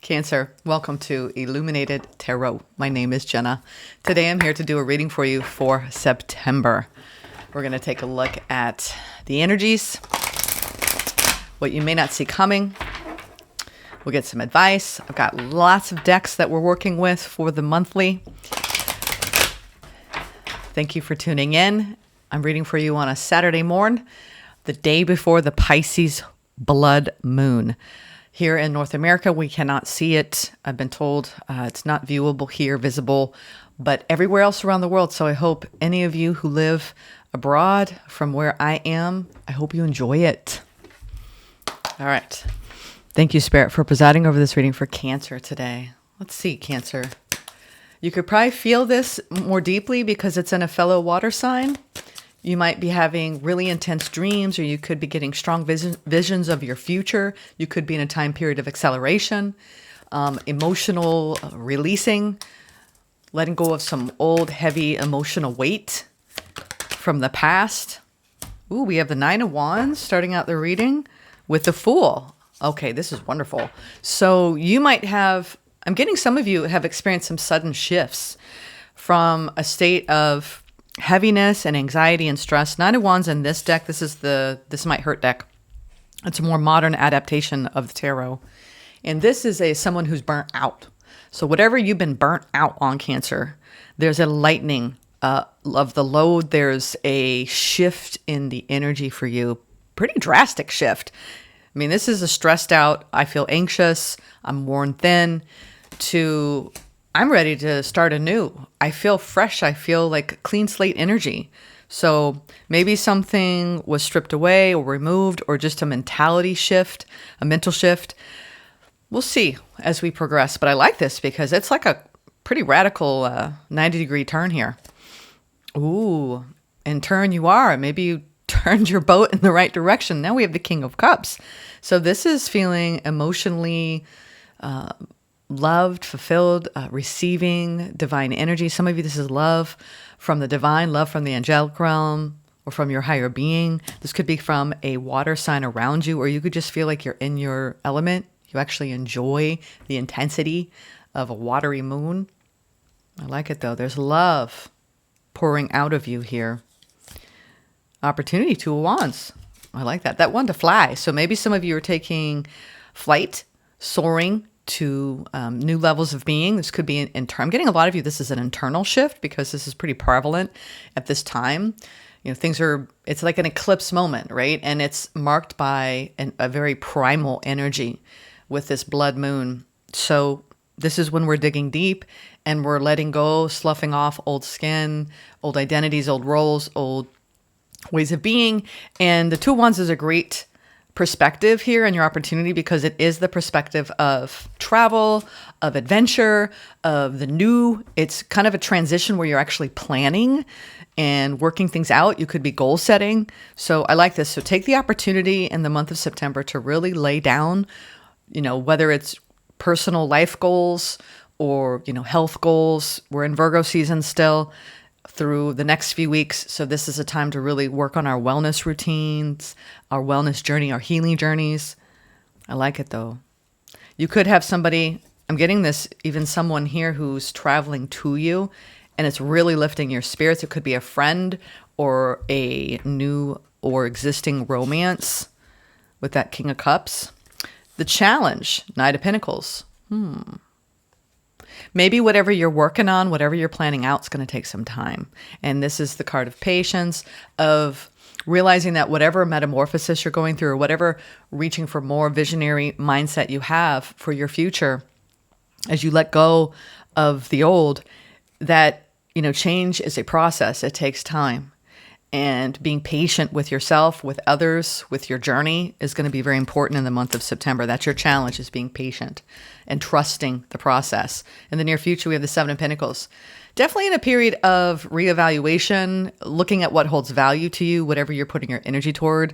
Cancer, welcome to Illuminated Tarot. My name is Jenna. Today I'm here to do a reading for you for September. We're going to take a look at the energies, what you may not see coming. We'll get some advice. I've got lots of decks that we're working with for the monthly. Thank you for tuning in. I'm reading for you on a Saturday morn, the day before the Pisces blood moon. Here in North America, we cannot see it. I've been told it's not viewable here, visible, but everywhere else around the world. So I hope any of you who live abroad from where I am, I hope you enjoy it. All right. Thank you, Spirit, for presiding over this reading for Cancer today. Let's see, Cancer. You could probably feel this more deeply because it's in a fellow water sign. You might be having really intense dreams, or you could be getting strong visions of your future. You could be in a time period of acceleration, emotional releasing, letting go of some old, heavy emotional weight from the past. Ooh, we have the Nine of Wands starting out the reading with the Fool. Okay, this is wonderful. So you might have, I'm getting some of you have experienced some sudden shifts from a state of heaviness and anxiety and stress. Nine of Wands in this deck, this might hurt deck. It's a more modern adaptation of the tarot. And this is someone who's burnt out. So whatever you've been burnt out on, Cancer, there's a lightening of the load. There's a shift in the energy for you. Pretty drastic shift. I mean, this is a stressed out, I feel anxious, I'm worn thin, to I'm ready to start anew. I feel fresh. I feel like clean slate energy. So maybe something was stripped away or removed, or just a mentality shift, a mental shift. We'll see as we progress. But I like this because it's like a pretty radical 90-degree turn here. Ooh, and turn you are. Maybe you turned your boat in the right direction. Now we have the King of Cups. So this is feeling emotionally loved, fulfilled, receiving divine energy. Some of you, this is love from the divine, love from the angelic realm, or from your higher being. This could be from a water sign around you, or you could just feel like you're in your element. You actually enjoy the intensity of a watery moon. I like it though. There's love pouring out of you here. Opportunity, Two of Wands. I like that. That one to fly. So maybe some of you are taking flight, soaring to new levels of being. This could be I'm getting a lot of you, this is an internal shift because this is pretty prevalent at this time. You know, it's like an eclipse moment, right? And it's marked by a very primal energy with this blood moon. So this is when we're digging deep and we're letting go, sloughing off old skin, old identities, old roles, old ways of being. And the Two of Wands is a great perspective here and your opportunity because it is the perspective of travel, of adventure, of the new. It's kind of a transition where you're actually planning and working things out. You could be goal setting. So I like this. So take the opportunity in the month of September to really lay down, whether it's personal life goals or, health goals. We're in Virgo season still through the next few weeks. So this is a time to really work on our wellness routines, our wellness journey, our healing journeys. I like it though. You could have somebody, I'm getting this, even someone here who's traveling to you, and it's really lifting your spirits. It could be a friend or a new or existing romance with that King of Cups. The challenge, Knight of Pentacles. Maybe whatever you're working on, whatever you're planning out, is going to take some time. And this is the card of patience, of realizing that whatever metamorphosis you're going through, or whatever reaching for more visionary mindset you have for your future, as you let go of the old, that, change is a process. It takes time. And being patient with yourself, with others, with your journey is going to be very important in the month of September. That's your challenge, is being patient and trusting the process. In the near future, we have the Seven of Pentacles. Definitely in a period of reevaluation, looking at what holds value to you, whatever you're putting your energy toward.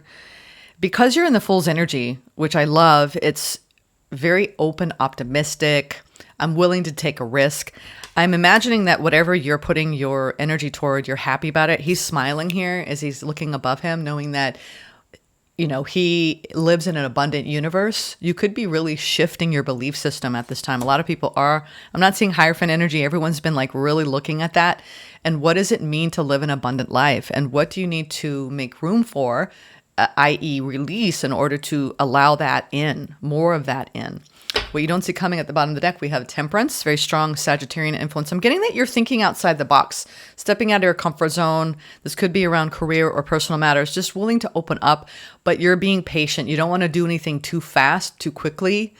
Because you're in the Fool's energy, which I love, it's very open, optimistic. I'm willing to take a risk. I'm imagining that whatever you're putting your energy toward, you're happy about it. He's smiling here as he's looking above him, knowing that he lives in an abundant universe. You could be really shifting your belief system at this time. A lot of people are. I'm not seeing Hierophant energy. Everyone's been like really looking at that. And what does it mean to live an abundant life? And what do you need to make room for, i.e. release, in order to allow that in, more of that in? What you don't see coming at the bottom of the deck, we have Temperance, very strong Sagittarian influence. I'm getting that you're thinking outside the box, stepping out of your comfort zone. This could be around career or personal matters, just willing to open up, but you're being patient. You don't want to do anything too fast, too quickly.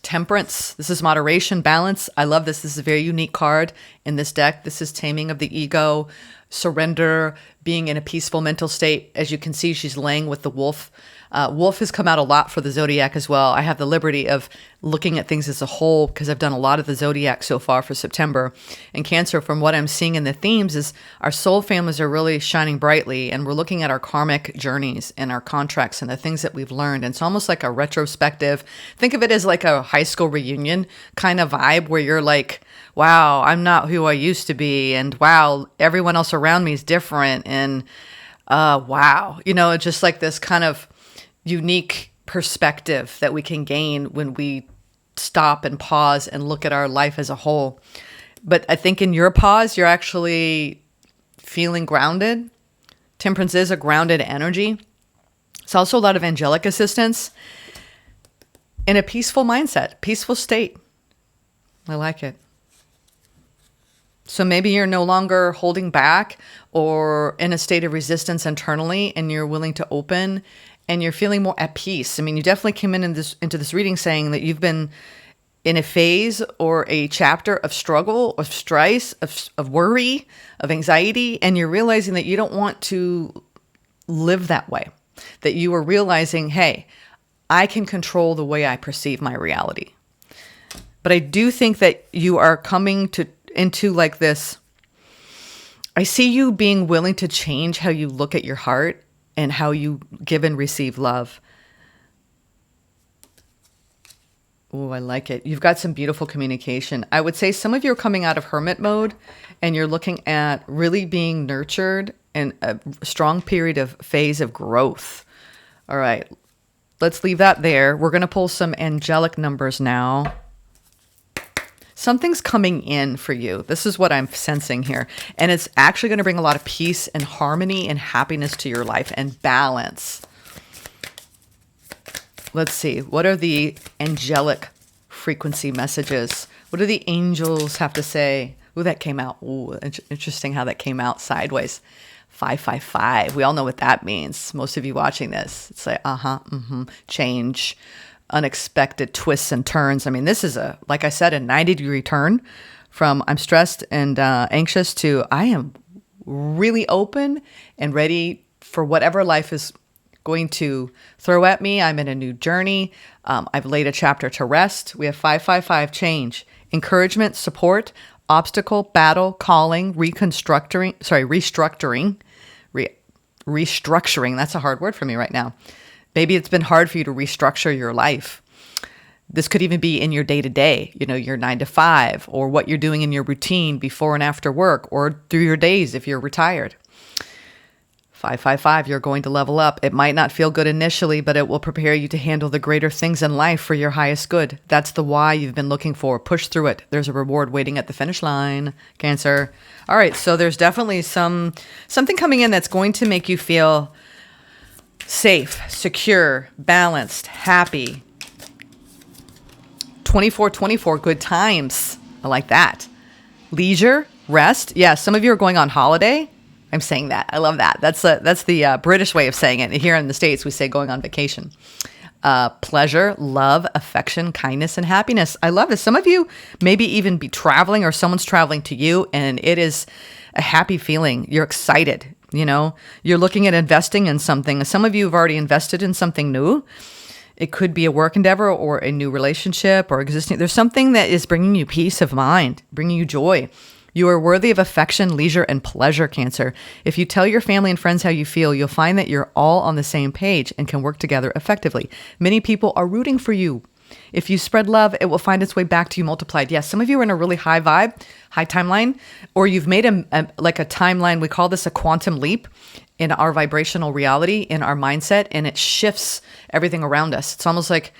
Temperance, this is moderation, balance. I love this. This is a very unique card in this deck. This is taming of the ego, surrender, being in a peaceful mental state. As you can see, she's laying with the wolf. Wolf has come out a lot for the zodiac as well. I have the liberty of looking at things as a whole because I've done a lot of the zodiac so far for September. And Cancer, from what I'm seeing in the themes, is our soul families are really shining brightly, and we're looking at our karmic journeys and our contracts and the things that we've learned. And it's almost like a retrospective. Think of it as like a high school reunion kind of vibe where you're like, wow, I'm not who I used to be. And wow, everyone else around me is different. And wow, it's just like this kind of unique perspective that we can gain when we stop and pause and look at our life as a whole. But I think in your pause, you're actually feeling grounded. Temperance is a grounded energy. It's also a lot of angelic assistance in a peaceful mindset, peaceful state. I like it. So maybe you're no longer holding back or in a state of resistance internally, and you're willing to open and you're feeling more at peace. I mean, you definitely came into this reading saying that you've been in a phase or a chapter of struggle, of strife, of worry, of anxiety, and you're realizing that you don't want to live that way. That you are realizing, hey, I can control the way I perceive my reality. But I do think that you are coming into like this. I see you being willing to change how you look at your heart and how you give and receive love. Oh, I like it. You've got some beautiful communication. I would say some of you are coming out of hermit mode and you're looking at really being nurtured and a strong period of phase of growth. All right, let's leave that there. We're going to pull some angelic numbers now. Something's coming in for you. This is what I'm sensing here. And it's actually going to bring a lot of peace and harmony and happiness to your life and balance. Let's see. What are the angelic frequency messages? What do the angels have to say? Ooh, that came out. Ooh, interesting how that came out sideways. 555. We all know what that means. Most of you watching this. It's like, change. Unexpected twists and turns. I mean, this is like I said, a 90-degree turn from I'm stressed and anxious to I am really open and ready for whatever life is going to throw at me. I'm in a new journey. I've laid a chapter to rest. We have 555 change, encouragement, support, obstacle, battle, calling, restructuring. That's a hard word for me right now. Maybe it's been hard for you to restructure your life. This could even be in your day-to-day, your 9 to 5, or what you're doing in your routine before and after work, or through your days if you're retired. 555, you're going to level up. It might not feel good initially, but it will prepare you to handle the greater things in life for your highest good. That's the why you've been looking for. Push through it. There's a reward waiting at the finish line, Cancer. All right, so there's definitely something coming in that's going to make you feel safe, secure, balanced, happy. 24/24, good times. I like that. Leisure, rest. Yeah, some of you are going on holiday. I'm saying that. I love that. That's the British way of saying it. Here in the States, we say going on vacation. Pleasure, love, affection, kindness, and happiness. I love this. Some of you maybe even be traveling or someone's traveling to you, and it is a happy feeling. You're excited. You're looking at investing in something. Some of you have already invested in something new. It could be a work endeavor or a new relationship or existing. There's something that is bringing you peace of mind, bringing you joy. You are worthy of affection, leisure, and pleasure, Cancer. If you tell your family and friends how you feel, you'll find that you're all on the same page and can work together effectively. Many people are rooting for you. If you spread love, it will find its way back to you multiplied. Yes, some of you are in a really high vibe, high timeline, or you've made like a timeline. We call this a quantum leap in our vibrational reality, in our mindset, and it shifts everything around us. It's almost like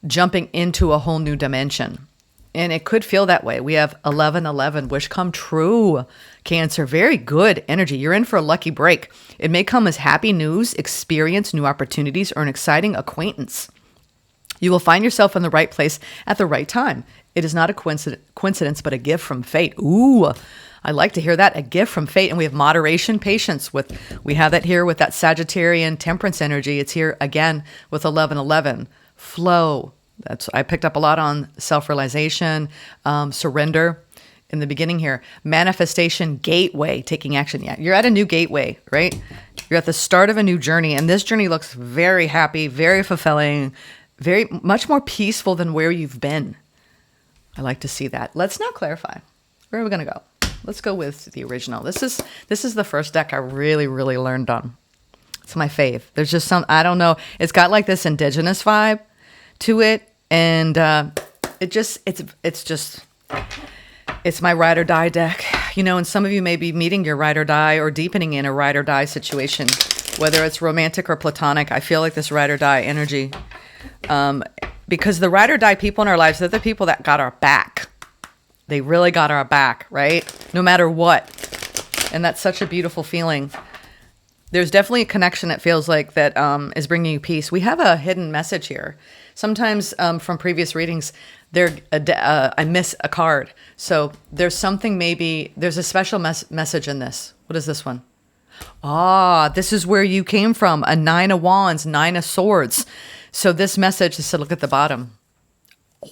jumping into a whole new dimension. And it could feel that way. We have 1111, wish come true, Cancer. Very good energy. You're in for a lucky break. It may come as happy news, experience, new opportunities, or an exciting acquaintance. You will find yourself in the right place at the right time. It is not a coincidence, but a gift from fate. Ooh, I like to hear that. A gift from fate. And we have moderation, patience. We have that here with that Sagittarian temperance energy. It's here again with 1111. Flow. I picked up a lot on self-realization, surrender in the beginning here. Manifestation, gateway, taking action. Yeah, you're at a new gateway, right? You're at the start of a new journey. And this journey looks very happy, very fulfilling, very much more peaceful than where you've been. I like to see that. Let's now clarify. Where are we going to go? Let's go with the original. This is the first deck I really, really learned on. It's my fave. There's just some, I don't know. It's got like this indigenous vibe to it. And it's my ride or die deck, and some of you may be meeting your ride or die or deepening in a ride or die situation, whether it's romantic or platonic. I feel like this ride or die energy, because the ride or die people in our lives, they're the people that got our back. They really got our back, right? No matter what. And that's such a beautiful feeling. There's definitely a connection that feels like that is bringing you peace. We have a hidden message here. Sometimes from previous readings, I miss a card. So there's something, maybe there's a special message in this. What is this one? This is where you came from. A 9 of Wands, 9 of Swords. So this message is to look at the bottom.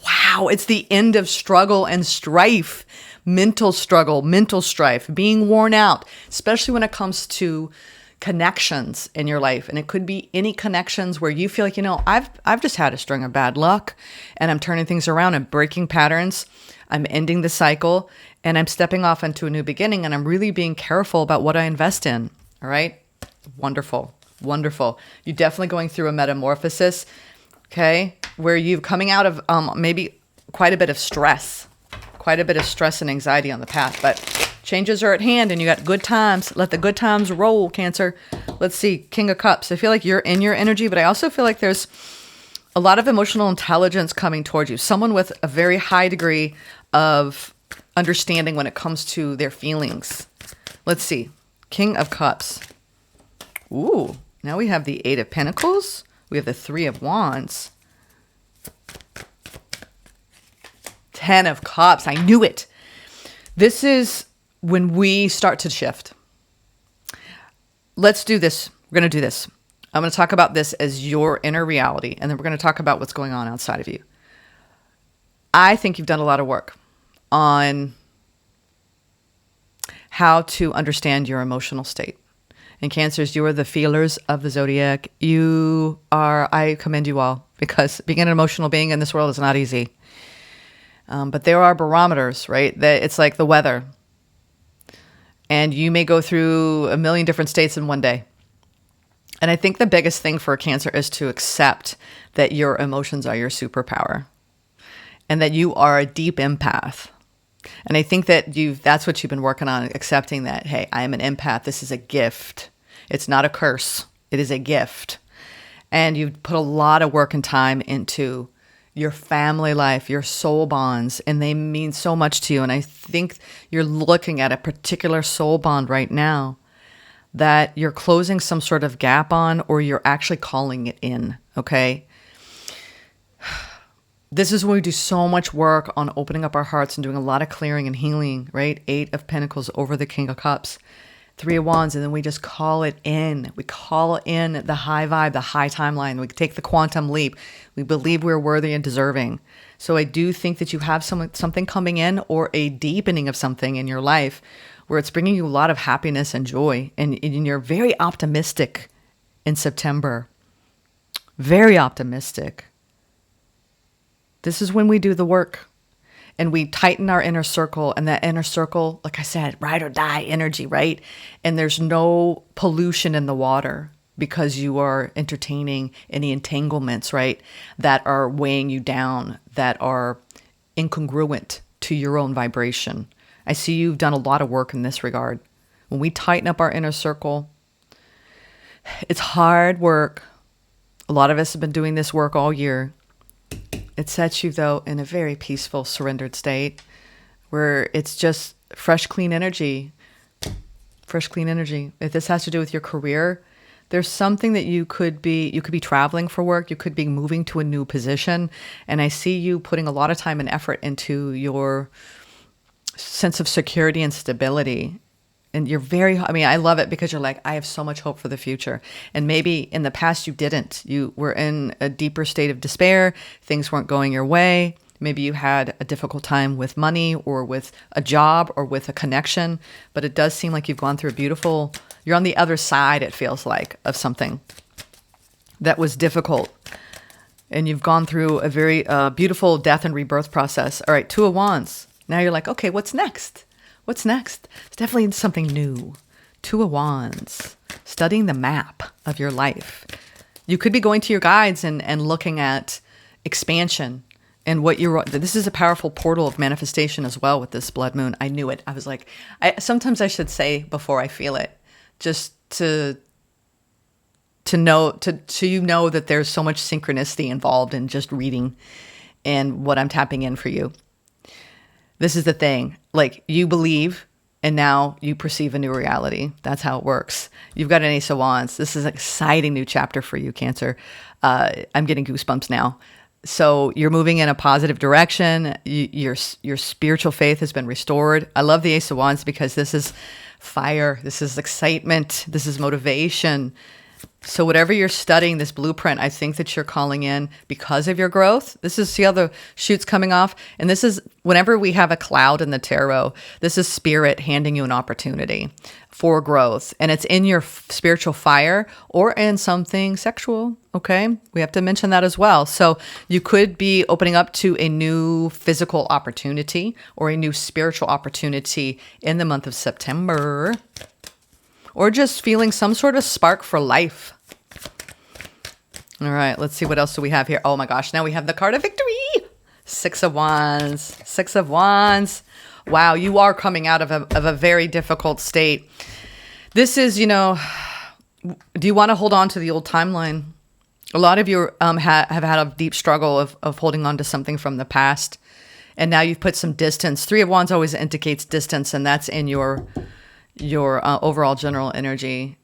Wow, it's the end of struggle and strife. Mental struggle, mental strife, being worn out, especially when it comes to connections in your life. And it could be any connections where you feel like, I've just had a string of bad luck and I'm turning things around and breaking patterns. I'm ending the cycle and I'm stepping off into a new beginning, and I'm really being careful about what I invest in. All right. Wonderful. Wonderful. You're definitely going through a metamorphosis. Okay. Where you're coming out of maybe quite a bit of stress and anxiety on the path, but changes are at hand and you got good times. Let the good times roll, Cancer. Let's see. King of Cups. I feel like you're in your energy, but I also feel like there's a lot of emotional intelligence coming towards you. Someone with a very high degree of understanding when it comes to their feelings. Let's see. King of Cups. Ooh, now we have the 8 of Pentacles. We have the 3 of Wands. 10 of Cups. I knew it. This is when we start to shift. Let's do this. We're going to do this. I'm going to talk about this as your inner reality, and then we're going to talk about what's going on outside of you. I think you've done a lot of work on how to understand your emotional state. And Cancers, you are the feelers of the zodiac. I commend you all, because being an emotional being in this world is not easy. But there are barometers, right? It's like the weather. And you may go through a million different states in one day. And I think the biggest thing for Cancer is to accept that your emotions are your superpower and that you are a deep empath. And I think that that's what you've been working on, accepting that, hey, I am an empath. This is a gift. It's not a curse. It is a gift. And you've put a lot of work and time into your family life, your soul bonds, and they mean so much to you. And I think you're looking at a particular soul bond right now that you're closing some sort of gap on, or you're actually calling it in, okay? This is when we do so much work on opening up our hearts and doing a lot of clearing and healing, right? 8 of Pentacles over the King of Cups, 3 of Wands, and then we just call it in. We call in the high vibe, the high timeline. We take the quantum leap. We believe we're worthy and deserving. So I do think that you have something coming in, or a deepening of something in your life where it's bringing you a lot of happiness and joy. And you're very optimistic in September. Very optimistic. This is when we do the work and we tighten our inner circle, and that inner circle, like I said, ride or die energy, right? And there's no pollution in the water. because you are entertaining any entanglements, right, that are weighing you down, that are incongruent to your own vibration. I see you've done a lot of work in this regard. When we tighten up our inner circle, it's hard work. A lot of us have been doing this work all year. It sets you, though, in a very peaceful, surrendered state where it's just fresh, clean energy. Fresh, clean energy. If this has to do with your career, there's something that you could be traveling for work. You could be moving to a new position. And I see you putting a lot of time and effort into your sense of security and stability. And you're I love it because you're like, I have so much hope for the future. And maybe in the past you didn't. You were in a deeper state of despair. Things weren't going your way. Maybe you had a difficult time with money or with a job or with a connection. But it does seem like you've gone through you're on the other side, it feels like, of something that was difficult. And you've gone through a very beautiful death and rebirth process. All right, Two of Wands. Now you're like, okay, what's next? What's next? It's definitely something new. Two of Wands, studying the map of your life. You could be going to your guides and looking at expansion and this is a powerful portal of manifestation as well with this blood moon. I knew it. I was like, sometimes I should say before I feel it, just to know that there's so much synchronicity involved in just reading and what I'm tapping in for you. This is the thing, like you believe and now you perceive a new reality. That's how it works. You've got an Ace of Wands. This is an exciting new chapter for you, Cancer. I'm getting goosebumps now. So you're moving in a positive direction. Your spiritual faith has been restored. I love the Ace of Wands because this is fire. This is excitement. This is motivation. So whatever you're studying, this blueprint, I think that you're calling in because of your growth. See how the shoots coming off? And this is, whenever we have a cloud in the tarot, this is spirit handing you an opportunity for growth. And it's in your spiritual fire or in something sexual, okay? We have to mention that as well. So you could be opening up to a new physical opportunity or a new spiritual opportunity in the month of September. Or just feeling some sort of spark for life. All right, let's see what else do we have here. Oh my gosh, now we have the card of victory. Six of Wands. Six of Wands. Wow, you are coming out of a very difficult state. This is, do you want to hold on to the old timeline? A lot of you have had a deep struggle of holding on to something from the past. And now you've put some distance. Three of Wands always indicates distance, and that's in your overall general energy.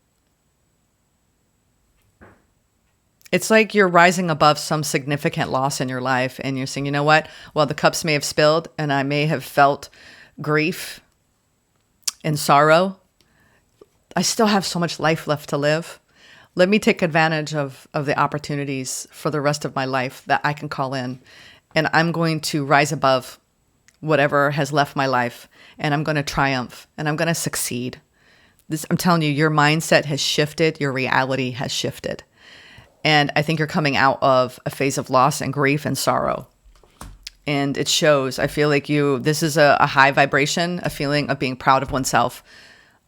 It's like you're rising above some significant loss in your life and you're saying, you know what? Well, the cups may have spilled and I may have felt grief and sorrow. I still have so much life left to live. Let me take advantage of the opportunities for the rest of my life that I can call in. And I'm going to rise above whatever has left my life. And I'm going to triumph and I'm going to succeed. I'm telling you, your mindset has shifted. Your reality has shifted. And I think you're coming out of a phase of loss and grief and sorrow. And it shows. I feel like this is a high vibration, a feeling of being proud of oneself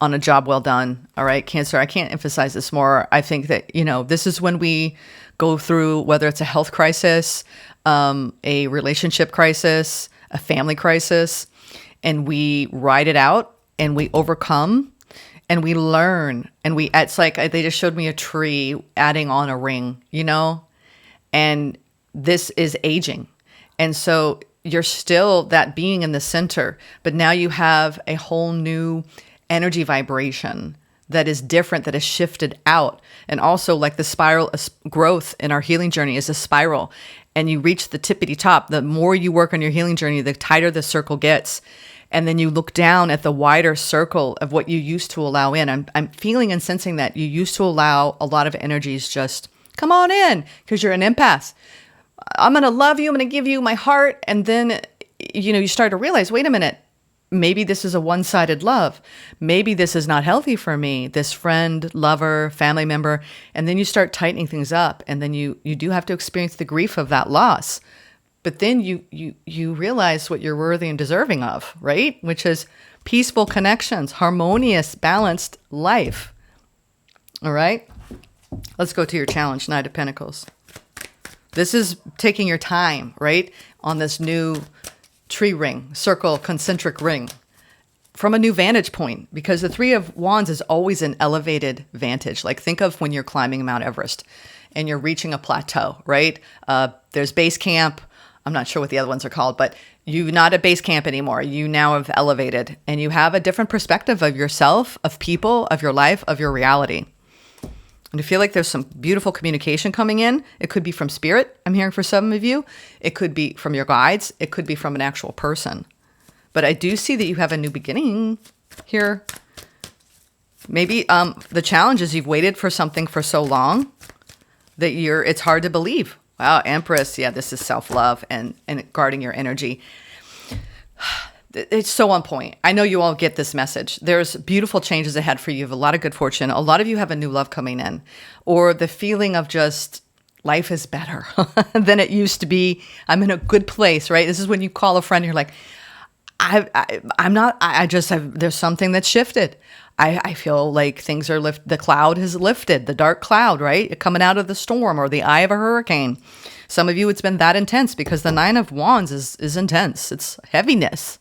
on a job well done. All right, Cancer, I can't emphasize this more. I think that, this is when we go through, whether it's a health crisis, a relationship crisis, a family crisis, and we ride it out and we overcome and we learn and it's like they just showed me a tree adding on a ring, and this is aging. And so you're still that being in the center, but now you have a whole new energy vibration that is different, that is shifted out. And also like the spiral growth in our healing journey is a spiral. And you reach the tippity top. The more you work on your healing journey, the tighter the circle gets. And then you look down at the wider circle of what you used to allow in. I'm feeling and sensing that you used to allow a lot of energies just come on in because you're an empath. I'm going to love you. I'm going to give you my heart. And then, you start to realize, wait a minute, maybe this is a one-sided love. Maybe this is not healthy for me, this friend, lover, family member. And then you start tightening things up. And then you do have to experience the grief of that loss. But then you realize what you're worthy and deserving of, right? Which is peaceful connections, harmonious, balanced life. All right? Let's go to your challenge, Knight of Pentacles. This is taking your time, right? On this new tree ring, circle, concentric ring from a new vantage point, because the Three of Wands is always an elevated vantage. Like think of when you're climbing Mount Everest and you're reaching a plateau, right? There's base camp. I'm not sure what the other ones are called, but you're not at base camp anymore. You now have elevated and you have a different perspective of yourself, of people, of your life, of your reality. And I feel like there's some beautiful communication coming in. It could be from spirit, I'm hearing for some of you. It could be from your guides. It could be from an actual person. But I do see that you have a new beginning here. Maybe the challenge is you've waited for something for so long that it's hard to believe. Wow, Empress. Yeah, this is self-love and guarding your energy. It's so on point. I know you all get this message. There's beautiful changes ahead for you. You have a lot of good fortune. A lot of you have a new love coming in, or the feeling of just life is better than it used to be. I'm in a good place, right? This is when you call a friend and you're like, there's something that's shifted. I feel like things are the cloud has lifted, the dark cloud, right? Coming out of the storm or the eye of a hurricane. Some of you, it's been that intense because the Nine of Wands is intense. It's heaviness.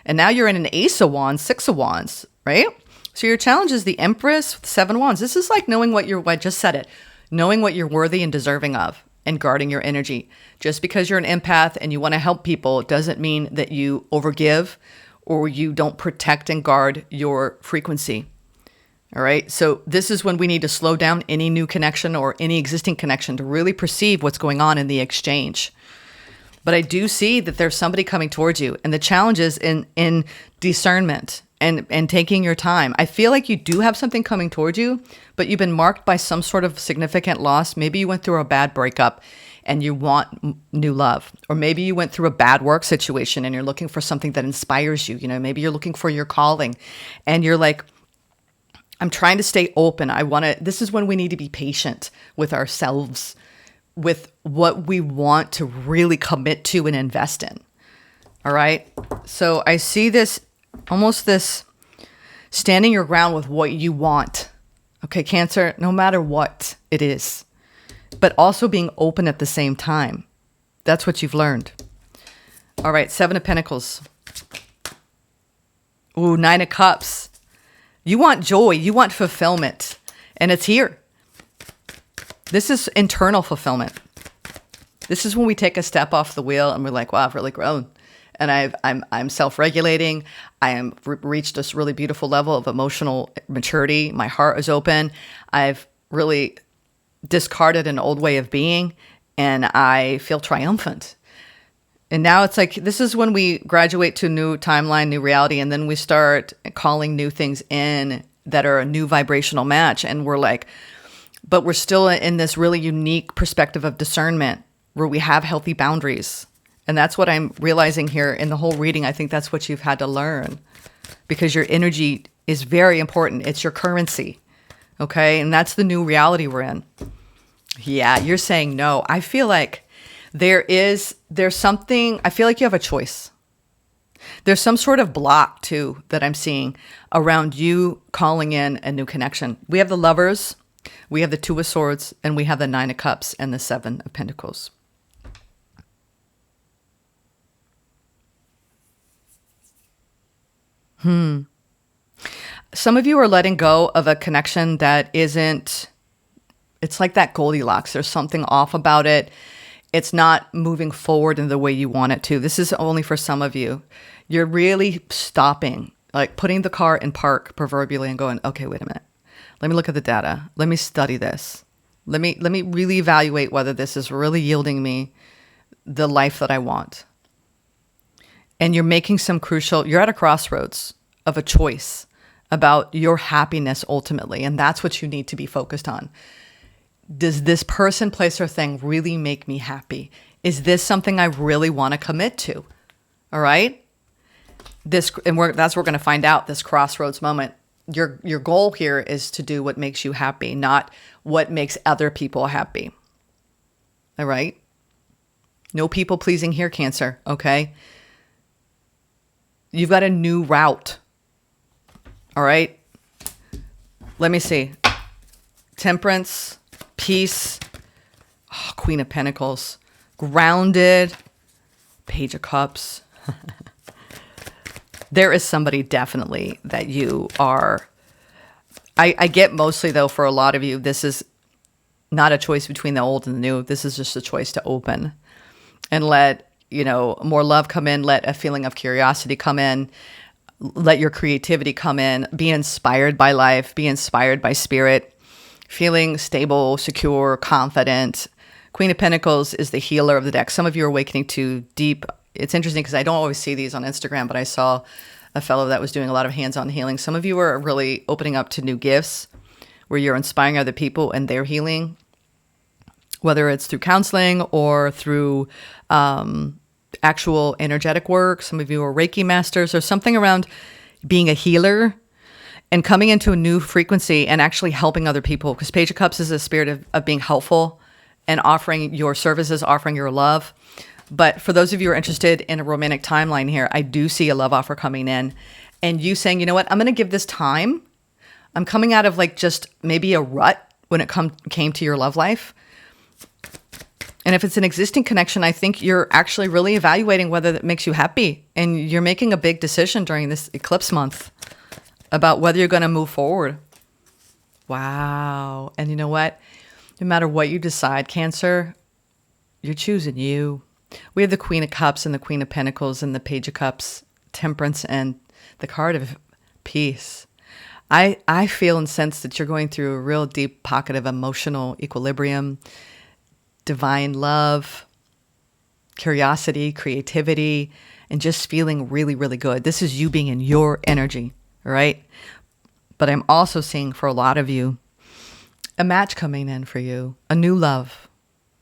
And now you're in an Ace of Wands, Six of Wands, right? So your challenge is the Empress with 7 Wands. This is like knowing I just said it, knowing what you're worthy and deserving of and guarding your energy. Just because you're an empath and you want to help people doesn't mean that you overgive or you don't protect and guard your frequency. All right. So this is when we need to slow down any new connection or any existing connection to really perceive what's going on in the exchange. But I do see that there's somebody coming towards you, and the challenge is in discernment and taking your time. I feel like you do have something coming towards you, but you've been marked by some sort of significant loss. Maybe you went through a bad breakup and you want new love, or maybe you went through a bad work situation and you're looking for something that inspires you. You know, maybe you're looking for your calling and you're like, I'm trying to stay open. This is when we need to be patient with ourselves, with what we want to really commit to and invest in. All right. So I see this standing your ground with what you want. Okay, Cancer, no matter what it is, but also being open at the same time. That's what you've learned. All right. 7 of Pentacles. Ooh, 9 of Cups. You want joy. You want fulfillment. And it's here. This is internal fulfillment. This is when we take a step off the wheel and we're like, wow, I've really grown. And I'm self-regulating. I am reached this really beautiful level of emotional maturity. My heart is open. I've really discarded an old way of being and I feel triumphant. And now it's like, this is when we graduate to a new timeline, new reality, and then we start calling new things in that are a new vibrational match. And we're like, but we're still in this really unique perspective of discernment where we have healthy boundaries. And that's what I'm realizing here in the whole reading. I think that's what you've had to learn because your energy is very important. It's your currency. Okay. And that's the new reality we're in. Yeah. You're saying no. I feel like there's something, I feel like you have a choice. There's some sort of block too that I'm seeing around you calling in a new connection. We have the Lovers, we have the 2 of Swords, and we have the 9 of Cups and the 7 of Pentacles. Some of you are letting go of a connection that isn't, it's like that Goldilocks. There's something off about it. It's not moving forward in the way you want it to. This is only for some of you. You're really stopping, like putting the car in park proverbially and going, okay, wait a minute. Let me look at the data. Let me study this. Let me really evaluate whether this is really yielding me the life that I want. And you're making you're at a crossroads of a choice about your happiness ultimately. And that's what you need to be focused on. Does this person, place, or thing really make me happy? Is this something I really want to commit to? All right. That's what we're going to find out, this crossroads moment. Your goal here is to do what makes you happy, not what makes other people happy. All right. No people pleasing here, Cancer. Okay. You've got a new route. All right. Let me see. Temperance, peace, Queen of Pentacles, grounded, Page of Cups. There is somebody definitely that you are. I get mostly, though, for a lot of you, this is not a choice between the old and the new. This is just a choice to open and let, more love come in. Let a feeling of curiosity come in. Let your creativity come in. Be inspired by life. Be inspired by spirit. Feeling stable, secure, confident. Queen of Pentacles is the healer of the deck. Some of you are awakening to deep. It's interesting because I don't always see these on Instagram, but I saw a fellow that was doing a lot of hands-on healing. Some of you are really opening up to new gifts where you're inspiring other people and they're healing, whether it's through counseling or through actual energetic work. Some of you are Reiki masters or something around being a healer and coming into a new frequency and actually helping other people. Because Page of Cups is a spirit of being helpful and offering your services, offering your love. But for those of you who are interested in a romantic timeline here, I do see a love offer coming in and you saying, you know what, I'm going to give this time. I'm coming out of like just maybe a rut when it came to your love life. And if it's an existing connection, I think you're actually really evaluating whether that makes you happy. And you're making a big decision during this eclipse month about whether you're going to move forward. Wow. And you know what? No matter what you decide, Cancer, you're choosing you. We have the Queen of Cups and the Queen of Pentacles and the Page of Cups, Temperance, and the card of Peace. I feel and sense that you're going through a real deep pocket of emotional equilibrium, divine love, curiosity, creativity, and just feeling really, really good. This is you being in your energy, all right? But I'm also seeing for a lot of you, a match coming in for you, a new love,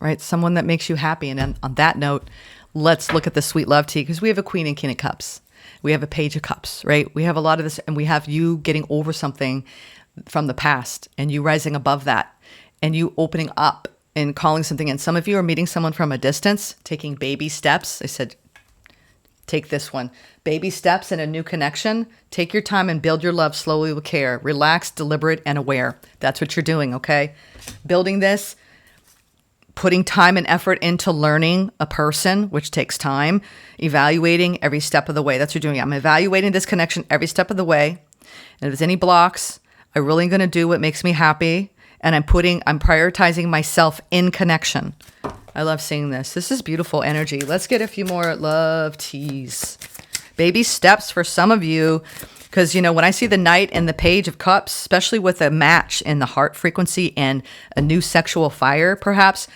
right? Someone that makes you happy. And then on that note, let's look at the sweet love tea because we have a Queen and King of Cups. We have a Page of Cups, right? We have a lot of this and we have you getting over something from the past and you rising above that and you opening up and calling something in. Some of you are meeting someone from a distance, taking baby steps. I said, take this one. Baby steps in a new connection. Take your time and build your love slowly with care. Relaxed, deliberate, and aware. That's what you're doing, okay? Building this, putting time and effort into learning a person, which takes time, evaluating every step of the way. That's what you're doing. I'm evaluating this connection every step of the way. And if there's any blocks, I'm really going to do what makes me happy. And I'm prioritizing myself in connection. I love seeing this. This is beautiful energy. Let's get a few more love teas. Baby steps for some of you. Because, when I see the Knight and the Page of Cups, especially with a match in the heart frequency and a new sexual fire, perhaps,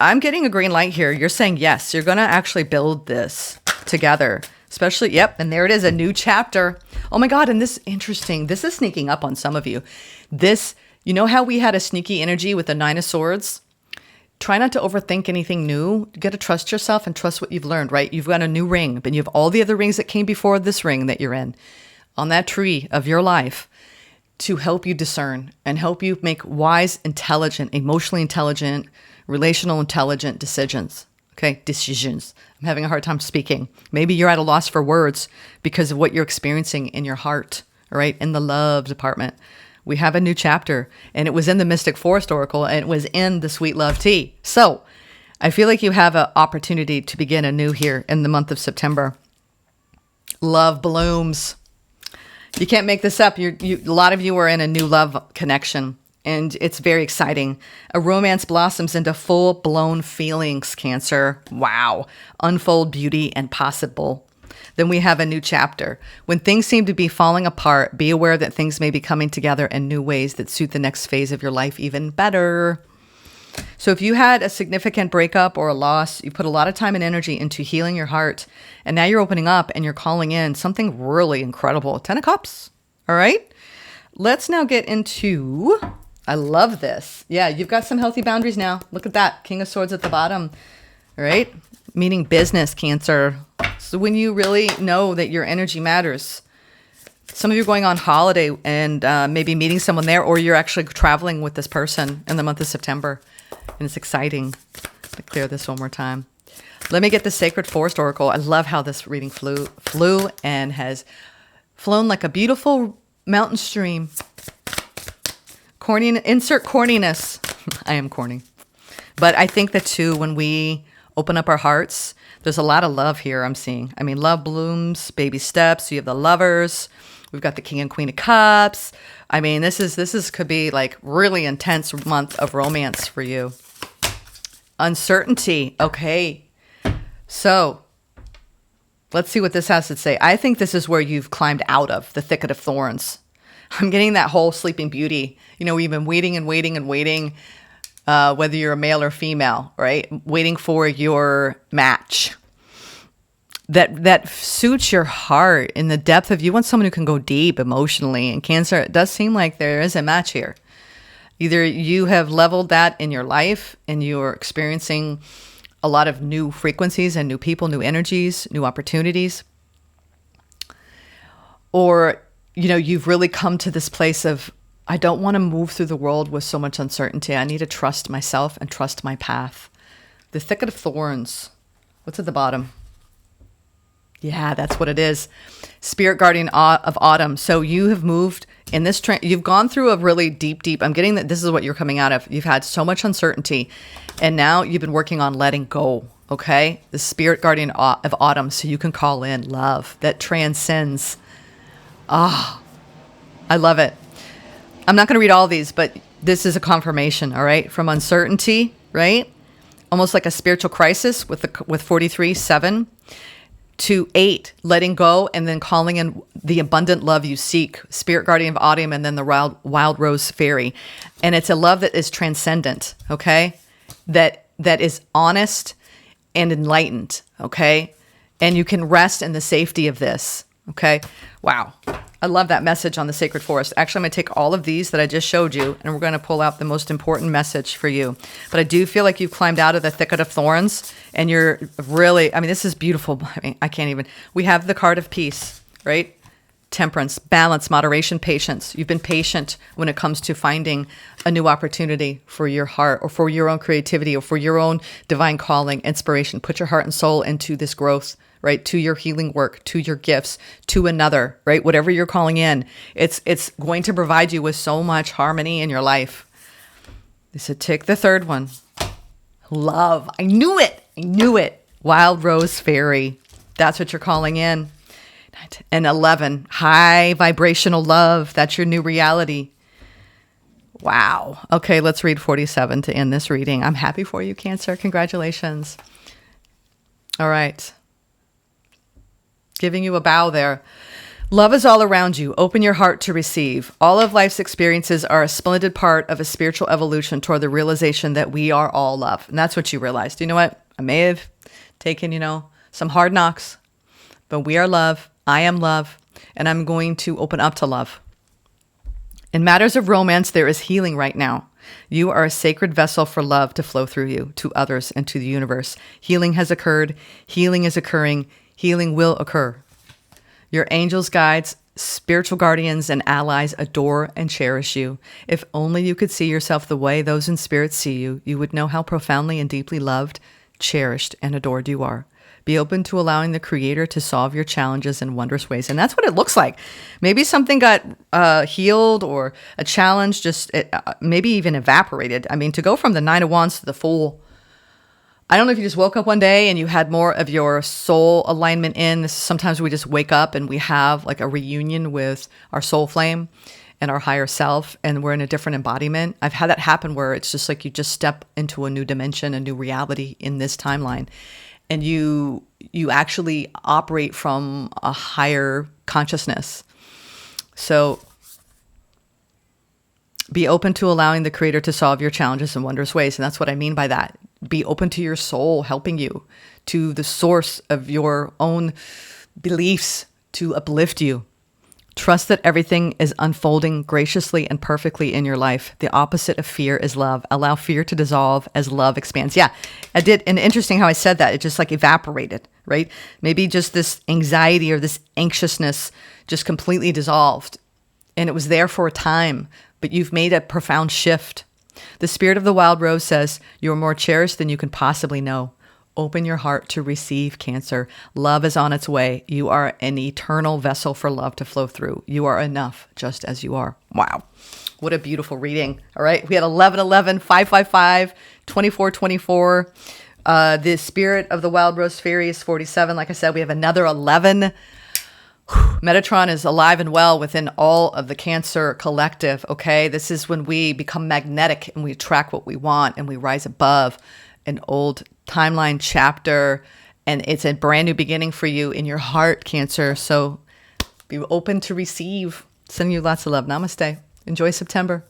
I'm getting a green light here. You're saying, yes, you're going to actually build this together. Especially, yep, and there it is, a new chapter. Oh my God, and this is interesting. This is sneaking up on some of you. This, you know how we had a sneaky energy with the Nine of Swords? Try not to overthink anything new. You got to trust yourself and trust what you've learned, right? You've got a new ring, but you have all the other rings that came before this ring that you're in on that tree of your life to help you discern and help you make wise, intelligent, emotionally intelligent, relational intelligent decisions. Okay, decisions. I'm having a hard time speaking. Maybe you're at a loss for words because of what you're experiencing in your heart, all right, in the love department. We have a new chapter, and it was in the Mystic Forest Oracle, and it was in the Sweet Love Tea. So I feel like you have an opportunity to begin anew here in the month of September. Love blooms. You can't make this up. A lot of you are in a new love connection, and it's very exciting. A romance blossoms into full-blown feelings, Cancer. Wow. Unfold beauty and possible. Then we have a new chapter. When things seem to be falling apart, be aware that things may be coming together in new ways that suit the next phase of your life even better. So if you had a significant breakup or a loss, you put a lot of time and energy into healing your heart, and now you're opening up and you're calling in something really incredible. 10 of Cups. All right. Let's now get into, I love this. Yeah, you've got some healthy boundaries now. Look at that. King of Swords at the bottom. All right. Meaning business, Cancer. So when you really know that your energy matters, some of you are going on holiday and maybe meeting someone there, or you're actually traveling with this person in the month of September. And it's exciting. Let me clear this one more time. Let me get the Sacred Forest Oracle. I love how this reading flew and has flown like a beautiful mountain stream. Corny, insert corniness. I am corny. But I think that too, when we open up our hearts, there's a lot of love here I'm seeing. I mean, love blooms, baby steps. You have the lovers. We've got the King and Queen of Cups. I mean, this could be like really intense month of romance for you. Uncertainty. Okay. So let's see what this has to say. I think this is where you've climbed out of the thicket of thorns. I'm getting that whole Sleeping Beauty. You know, we've been waiting and waiting and waiting, whether you're a male or female, right? Waiting for your match that suits your heart in the depth of, you want someone who can go deep emotionally. And Cancer, it does seem like there is a match here. Either you have leveled that in your life and you're experiencing a lot of new frequencies and new people, new energies, new opportunities, or you know, you've really come to this place of, I don't want to move through the world with so much uncertainty. I need to trust myself and trust my path. The thicket of thorns. What's at the bottom? Yeah, that's what it is. Spirit guardian of autumn. So you have moved in this you've gone through a really deep. I'm getting that this is what you're coming out of. You've had so much uncertainty, and now you've been working on letting go. Okay, the spirit guardian of autumn. So you can call in love that transcends. I love it. I'm not going to read all these, but this is a confirmation, all right? From uncertainty, right? Almost like a spiritual crisis with 43-7 to 8, letting go and then calling in the abundant love you seek, spirit guardian of autumn, and then the wild rose fairy. And it's a love that is transcendent, okay? That is honest and enlightened, okay? And you can rest in the safety of this, okay? Wow. I love that message on the sacred forest. Actually, I'm going to take all of these that I just showed you, and we're going to pull out the most important message for you. But I do feel like you've climbed out of the thicket of thorns, and you're really, I mean, this is beautiful. I mean, I can't even. We have the card of peace, right? Temperance, balance, moderation, patience. You've been patient when it comes to finding a new opportunity for your heart or for your own creativity or for your own divine calling, inspiration. Put your heart and soul into this growth, right? To your healing work, to your gifts, to another, right? Whatever you're calling in, it's going to provide you with so much harmony in your life. They said, take the third one. Love. I knew it. Wild rose fairy. That's what you're calling in. And 11, high vibrational love. That's your new reality. Wow. Okay, let's read 47 to end this reading. I'm happy for you, Cancer. Congratulations. All right. Giving you a bow there. Love is all around you. Open your heart to receive. All of life's experiences are a splendid part of a spiritual evolution toward the realization that we are all love. And that's what you realized. You know what? I may have taken, some hard knocks, but we are love. I am love, and I'm going to open up to love. In matters of romance, there is healing right now. You are a sacred vessel for love to flow through you, to others, and to the universe. Healing has occurred. Healing is occurring. Healing will occur. Your angels, guides, spiritual guardians, and allies adore and cherish you. If only you could see yourself the way those in spirit see you, you would know how profoundly and deeply loved, cherished, and adored you are. Be open to allowing the Creator to solve your challenges in wondrous ways. And that's what it looks like. Maybe something got healed, or a challenge just maybe even evaporated. I mean, to go from the Nine of Wands to the Fool, I don't know if you just woke up one day and you had more of your soul alignment in. Sometimes we just wake up and we have like a reunion with our soul flame and our higher self, and we're in a different embodiment. I've had that happen where it's just like you just step into a new dimension, a new reality in this timeline. And you actually operate from a higher consciousness. So be open to allowing the Creator to solve your challenges in wondrous ways. And that's what I mean by that. Be open to your soul helping you, to the source of your own beliefs to uplift you. Trust that everything is unfolding graciously and perfectly in your life. The opposite of fear is love. Allow fear to dissolve as love expands. Yeah, I did. And interesting how I said that. It just like evaporated, right? Maybe just this anxiety or this anxiousness just completely dissolved. And it was there for a time, but you've made a profound shift. The spirit of the wild rose says, you are more cherished than you can possibly know. Open your heart to receive, Cancer. Love is on its way. You are an eternal vessel for love to flow through. You are enough just as you are. Wow. What a beautiful reading. All right. We had 1111, 555, 2424. The spirit of the wild rose fairy is 47. Like I said, we have another 11. Metatron is alive and well within all of the Cancer collective. Okay. This is when we become magnetic and we attract what we want and we rise above an old timeline chapter. And it's a brand new beginning for you in your heart, Cancer. So be open to receive. Sending you lots of love. Namaste. Enjoy September.